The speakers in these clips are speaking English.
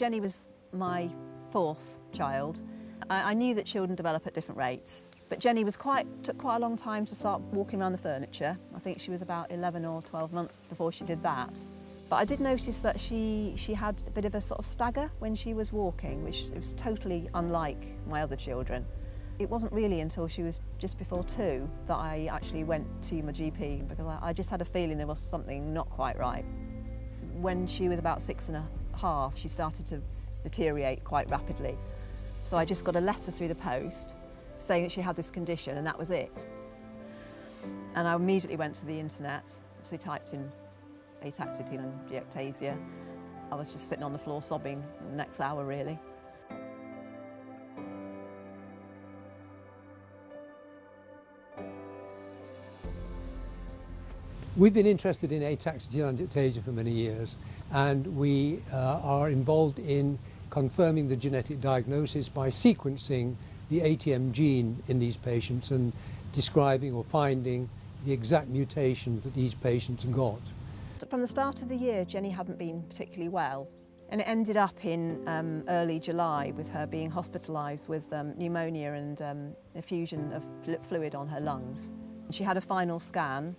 Jenny was my fourth child. I knew that children develop at different rates, but Jenny took quite a long time to start walking around the furniture. I think she was about 11 or 12 months before she did that. But I did notice that she had a bit of a sort of stagger when she was walking, which was totally unlike my other children. It wasn't really until she was just before 2 that I actually went to my GP, because I just had a feeling there was something not quite right. When she was about 6.5, she started to deteriorate quite rapidly. So I just got a letter through the post saying that she had this condition, and that was it. And I immediately went to the internet, so typed in ataxia-telangiectasia. I was just sitting on the floor sobbing the next hour, really. We've been interested in ataxia-telangiectasia for many years, and we are involved in confirming the genetic diagnosis by sequencing the ATM gene in these patients and describing or finding the exact mutations that these patients have got. From the start of the year, Jenny hadn't been particularly well, and it ended up in early July with her being hospitalised with pneumonia and effusion of fluid on her lungs. She had a final scan,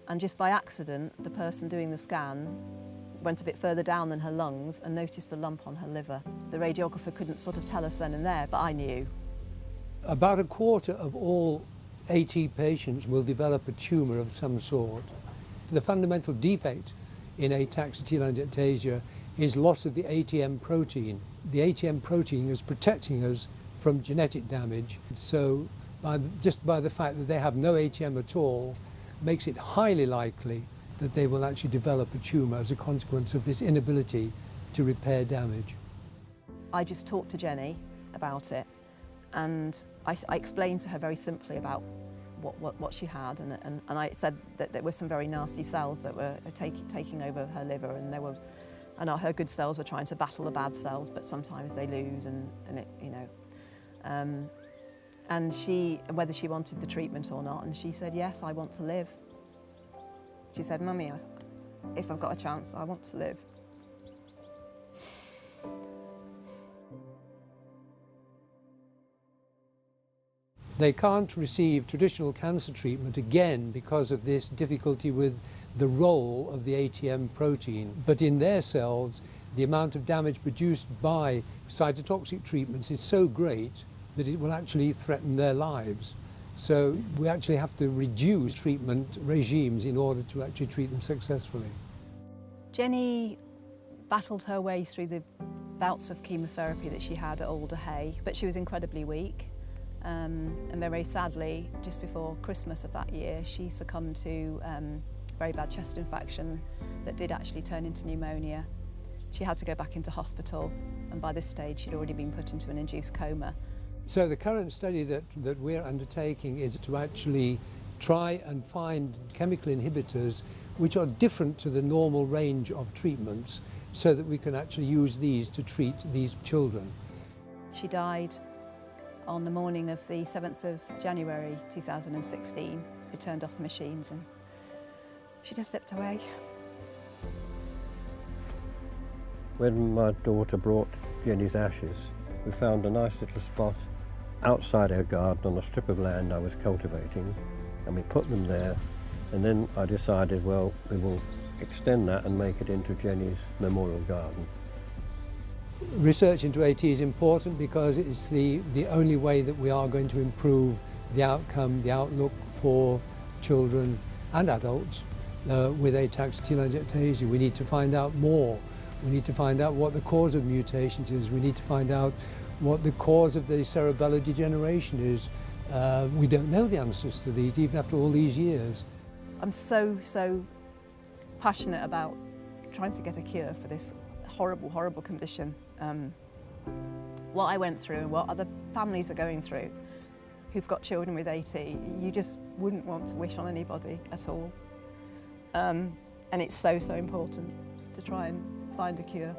and just by accident, the person doing the scan went a bit further down than her lungs and noticed a lump on her liver. The radiographer couldn't sort of tell us then and there, but I knew. About a quarter of all AT patients will develop a tumour of some sort. The fundamental defect in ataxia-telangiectasia is loss of the ATM protein. The ATM protein is protecting us from genetic damage, so just by the fact that they have no ATM at all makes it highly likely that they will actually develop a tumour as a consequence of this inability to repair damage. I just talked to Jenny about it, and I explained to her very simply about what she had, and I said that there were some very nasty cells that were taking over her liver, and her good cells were trying to battle the bad cells, but sometimes they lose, and it, you know. And whether she wanted the treatment or not, and she said, yes, I want to live. She said, Mummy, if I've got a chance, I want to live. They can't receive traditional cancer treatment again because of this difficulty with the role of the ATM protein. But in their cells, the amount of damage produced by cytotoxic treatments is so great that it will actually threaten their lives. So we actually have to reduce treatment regimes in order to actually treat them successfully. Jenny battled her way through the bouts of chemotherapy that she had at Alder Hay, but she was incredibly weak. And very sadly, just before Christmas of that year, she succumbed to a very bad chest infection that did actually turn into pneumonia. She had to go back into hospital, and by this stage she'd already been put into an induced coma. So the current study that we're undertaking is to actually try and find chemical inhibitors which are different to the normal range of treatments, so that we can actually use these to treat these children. She died on the morning of the 7th of January 2016. We turned off the machines and she just slipped away. When my daughter brought Jenny's ashes, we found a nice little spot outside our garden on a strip of land I was cultivating, and we put them there, and then I decided, well, we will extend that and make it into Jenny's memorial garden. Research into AT is important because it's the only way that we are going to improve the outcome, the outlook for children and adults with ataxia-telangiectasia. We need to find out more. We need to find out what the cause of the mutations is. We need to find out what the cause of the cerebellar degeneration is. We don't know the answers to these, even after all these years. I'm so passionate about trying to get a cure for this horrible, horrible condition. What I went through and what other families are going through who've got children with AT, you just wouldn't want to wish on anybody at all. And it's so important to try and find a cure.